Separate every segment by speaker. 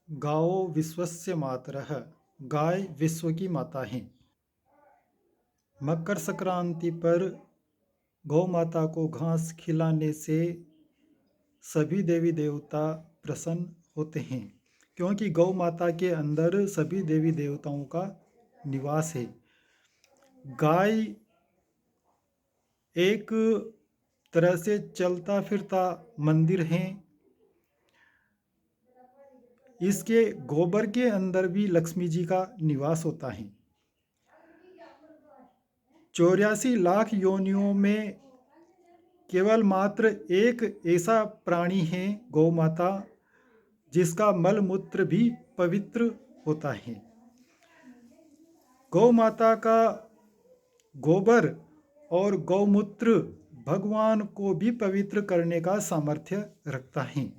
Speaker 1: गाओ विश्वस्य मातरः, गाय विश्व की माता हैं। मकर संक्रांति पर गौ माता को घास खिलाने से सभी देवी देवता प्रसन्न होते हैं, क्योंकि गौ माता के अंदर सभी देवी देवताओं का निवास है। गाय एक तरह से चलता फिरता मंदिर है। इसके गोबर के अंदर भी लक्ष्मी जी का निवास होता है। 84 लाख योनियों में केवल मात्र एक ऐसा प्राणी है, गौ माता, जिसका मल मूत्र भी पवित्र होता है। गौ माता का गोबर और गौमूत्र भगवान को भी पवित्र करने का सामर्थ्य रखता है।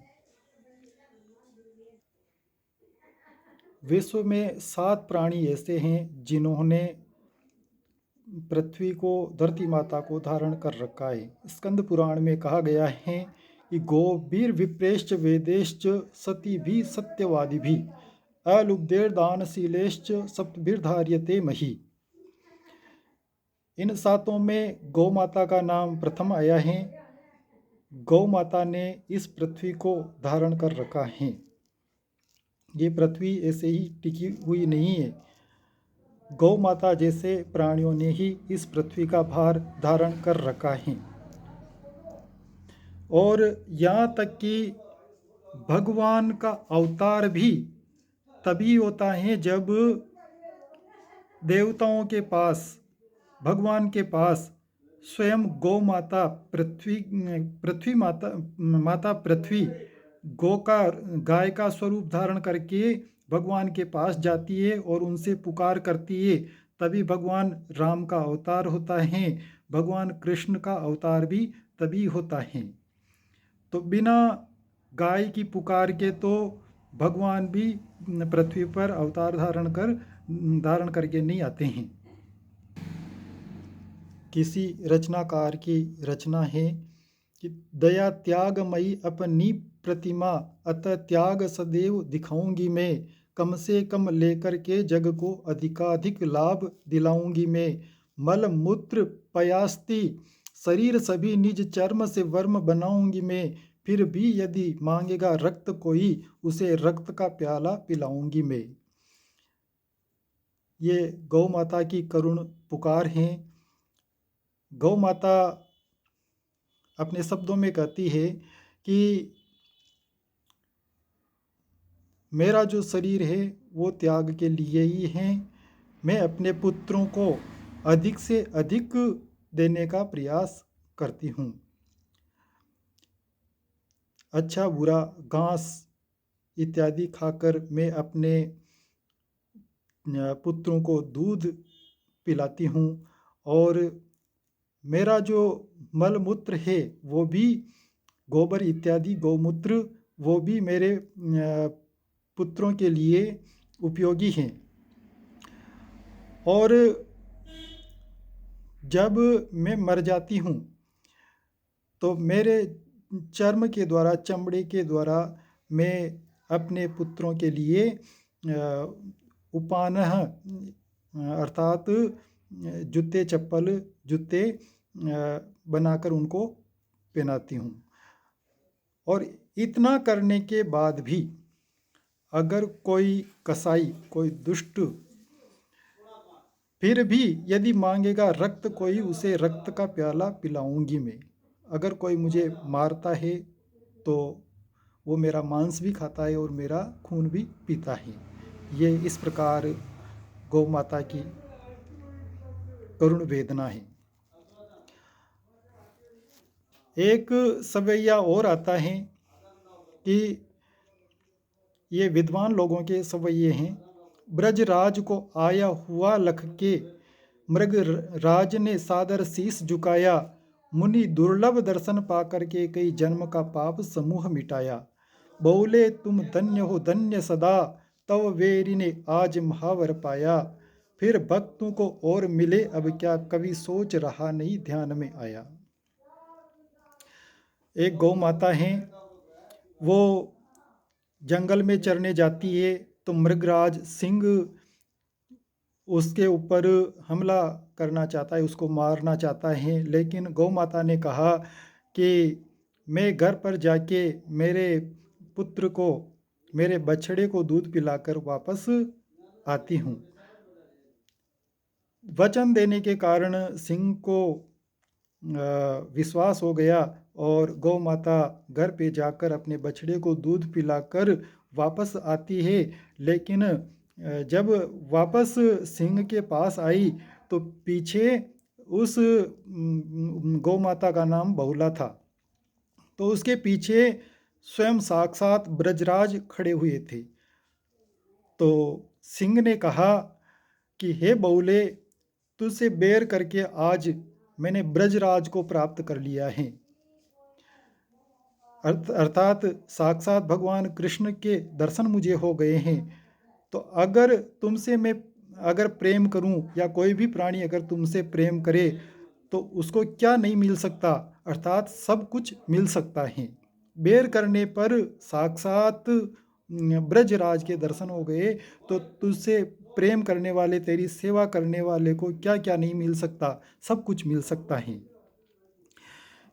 Speaker 1: विश्व में 7 प्राणी ऐसे हैं जिन्होंने पृथ्वी को, धरती माता को धारण कर रखा है। स्कंद पुराण में कहा गया है कि गोवीर विप्रेश्च वेदेश्च सती भी सत्यवादी भी अलुब्धेर दानशीलेश्च सप्तभिर्धार्यते मही। इन सातों में गौ माता का नाम प्रथम आया है। गौ माता ने इस पृथ्वी को धारण कर रखा है। ये पृथ्वी ऐसे ही टिकी हुई नहीं है। गौ माता जैसे प्राणियों ने ही इस पृथ्वी का भार धारण कर रखा है। और यहाँ तक कि भगवान का अवतार भी तभी होता है जब देवताओं के पास, भगवान के पास स्वयं गौ माता पृथ्वी माता पृथ्वी गाय का स्वरूप धारण करके भगवान के पास जाती है और उनसे पुकार करती है। तभी भगवान राम का अवतार होता है, भगवान कृष्ण का अवतार भी तभी होता है। तो बिना गाय की पुकार के तो भगवान भी पृथ्वी पर अवतार धारण करके नहीं आते हैं। किसी रचनाकार की रचना है कि दया त्यागमयी अपनी प्रतिमा, अतः त्याग सदैव दिखाऊंगी मैं, कम से कम लेकर के जग को अधिकाधिक लाभ दिलाऊंगी मैं। मल मूत्र पयास्ती शरीर सभी निज चर्म से वर्म बनाऊंगी मैं, फिर भी यदि मांगेगा रक्त कोई, उसे रक्त का प्याला पिलाऊंगी मैं। ये गौ माता की करुण पुकार है। गौ माता अपने शब्दों में कहती है कि मेरा जो शरीर है वो त्याग के लिए ही है। मैं अपने पुत्रों को अधिक से अधिक देने का प्रयास करती हूँ। अच्छा बुरा घास इत्यादि खाकर मैं अपने पुत्रों को दूध पिलाती हूँ, और मेरा जो मल मूत्र है वो भी, गोबर इत्यादि गौमूत्र, वो भी मेरे पुत्रों के लिए उपयोगी हैं। और जब मैं मर जाती हूँ तो मेरे चर्म के द्वारा, चमड़े के द्वारा मैं अपने पुत्रों के लिए उपानह अर्थात जूते, चप्पल, जूते बनाकर उनको पहनाती हूँ। और इतना करने के बाद भी अगर कोई कसाई, कोई दुष्ट फिर भी यदि मांगेगा रक्त कोई, उसे रक्त का प्याला पिलाऊंगी मैं। अगर कोई मुझे मारता है तो वो मेरा मांस भी खाता है और मेरा खून भी पीता है। ये इस प्रकार गौ माता की करुण वेदना है। एक सवैया और आता है कि ये विद्वान लोगों के सवैये हैं। ब्रजराज को आया हुआ लख के, मृग राज ने सादर शीस झुकाया, मुनि दुर्लभ दर्शन पाकर के कई जन्म का पाप समूह मिटाया। बोले तुम धन्य हो धन्य सदा, तव वेरी ने आज महावर पाया। फिर भक्तों को और मिले अब क्या, कभी सोच रहा नहीं ध्यान में आया। एक गौ माता हैं, वो जंगल में चरने जाती है तो मृगराज सिंह उसके ऊपर हमला करना चाहता है, उसको मारना चाहता है, लेकिन गौ माता ने कहा कि मैं घर पर जाके मेरे पुत्र को, मेरे बछड़े को दूध पिलाकर वापस आती हूँ। वचन देने के कारण सिंह को विश्वास हो गया और गौ माता घर पे जाकर अपने बछड़े को दूध पिलाकर वापस आती है। लेकिन जब वापस सिंह के पास आई तो पीछे उस गौ माता का नाम बहुला था, तो उसके पीछे स्वयं साक्षात ब्रजराज खड़े हुए थे। तो सिंह ने कहा कि हे बहुले, तुझसे बैर करके आज मैंने ब्रजराज को प्राप्त कर लिया है। अर्थात साक्षात भगवान कृष्ण के दर्शन मुझे हो गए हैं। तो अगर तुमसे मैं अगर प्रेम करूं या कोई भी प्राणी अगर तुमसे प्रेम करे तो उसको क्या नहीं मिल सकता, अर्थात सब कुछ मिल सकता है। बैर करने पर साक्षात ब्रजराज के दर्शन हो गए, तो तुझसे प्रेम करने वाले, तेरी सेवा करने वाले को क्या क्या नहीं मिल सकता, सब कुछ मिल सकता है।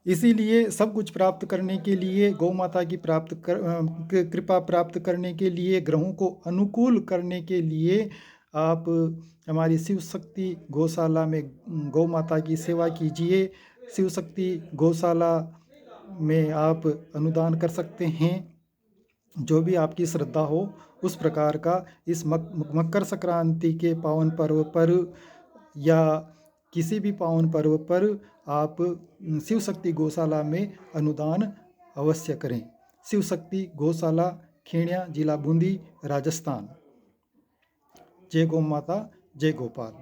Speaker 1: इसीलिए सब कुछ प्राप्त करने के लिए, गौ माता की कृपा प्राप्त करने के लिए, ग्रहों को अनुकूल करने के लिए आप हमारी शिव शक्ति गौशाला में गौ माता की सेवा कीजिए। शिव शक्ति गौशाला में आप अनुदान कर सकते हैं, जो भी आपकी श्रद्धा हो उस प्रकार का। इस मकर संक्रांति के पावन पर्व पर या किसी भी पावन पर्व पर आप शिव शक्ति गौशाला में अनुदान अवश्य करें। शिव शक्ति गौशाला, खेड़िया, जिला बूंदी, राजस्थान। जय गौ माता, जय गोपाल।